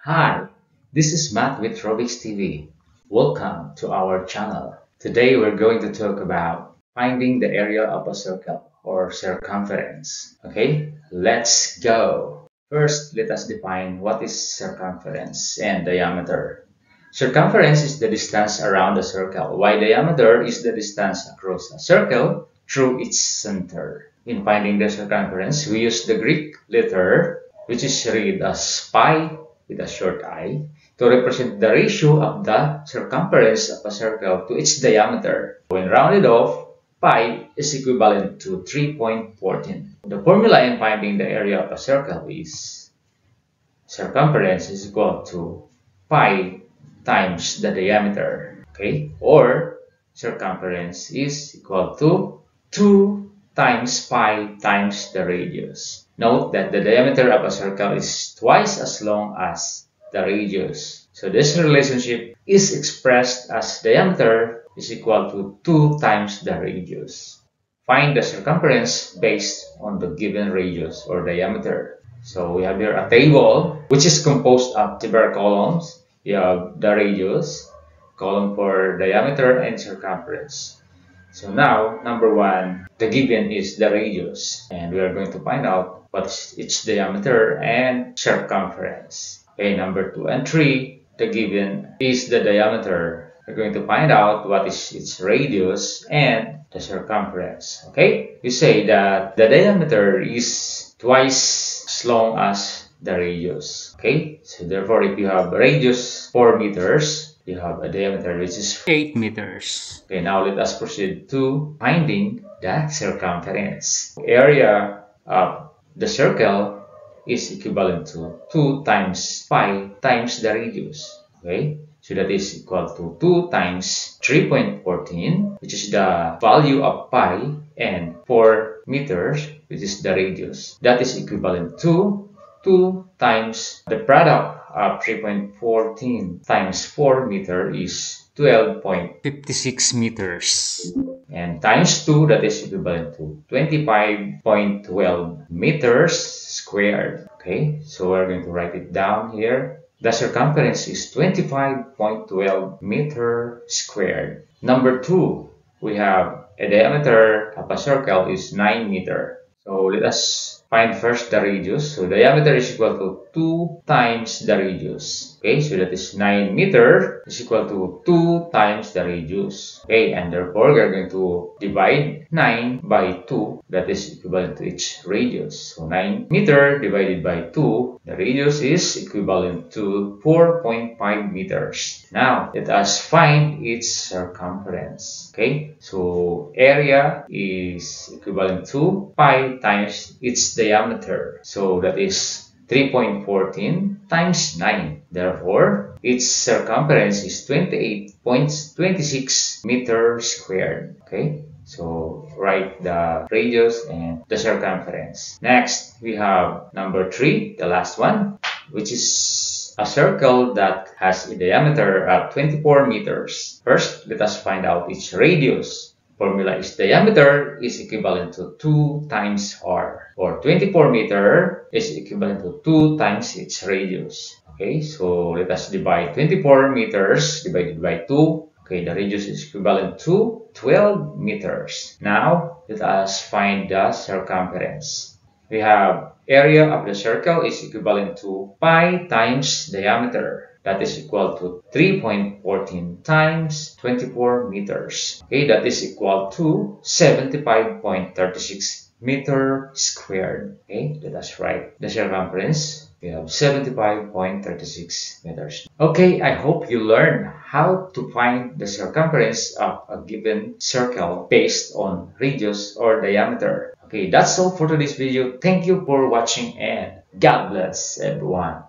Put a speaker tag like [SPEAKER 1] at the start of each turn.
[SPEAKER 1] Hi, this is Matt with Robix TV. Welcome to our channel. Today we're going to talk about finding the area of a circle or circumference. Okay, let's go. First, let us define what is circumference and diameter. Circumference is the distance around a circle, while diameter is the distance across a circle through its center. In finding the circumference, we use the Greek letter, which is read as pi with a short I, to represent the ratio of the circumference of a circle to its diameter. When rounded off, pi is equivalent to 3.14. The formula in finding the area of a circle is circumference is equal to pi times the diameter, okay? Or circumference is equal to 2 times pi times the radius. Note that the diameter of a circle is twice as long as the radius. So this relationship is expressed as diameter is equal to 2 times the radius. Find the circumference based on the given radius or diameter. So we have here a table which is composed of several columns. You have the radius, column for diameter and circumference. So now, number one, the given is the radius, and we are going to find out what is its diameter and circumference. Okay, number two and three, the given is the diameter. We're going to find out what is its radius and the circumference. Okay, we say that the diameter is twice as long as the radius. Okay, so therefore, if you have radius 4 meters, you have a diameter which is 8 meters. Okay, now let us proceed to finding the circumference. Area of the circle is equivalent to 2 times pi times the radius. Okay, so that is equal to 2 times 3.14, which is the value of pi, and 4 meters, which is the radius. That is equivalent to 2 times the product of 3.14 times 4 meter is 12.56 meters. And times 2, that is equivalent to 25.12 meters squared. Okay, so we're going to write it down here. The circumference is 25.12 meter squared. Number 2, we have a diameter of a circle is 9 meter. So let us find first the radius. So diameter is equal to 2 times the radius. Okay, so that is 9 meter is equal to 2 times the radius. Okay, and therefore we are going to divide 9 by 2. That is equivalent to its radius. So 9 meter divided by 2, the radius is equivalent to 4.5 meters. Now, let us find its circumference. Okay, so area is equivalent to pi times its diameter. So that is 3.14 times 9. Therefore, its circumference is 28.26 meters squared. Okay, so write the radius and the circumference. Next, we have number 3, the last one, which is a circle that has a diameter of 24 meters. First, let us find out its radius. Formula is diameter is equivalent to 2 times r, or 24 meter is equivalent to 2 times its radius. Okay, so let us divide 24 meters divided by 2. Okay, the radius is equivalent to 12 meters. Now, let us find the circumference. We have area of the circle is equivalent to pi times diameter. That is equal to 3.14 times 24 meters. Okay, that is equal to 75.36 meter squared. Okay, let us write the circumference. We have 75.36 meters. Okay, I hope you learned how to find the circumference of a given circle based on radius or diameter. Okay, that's all for today's video. Thank you for watching and God bless everyone.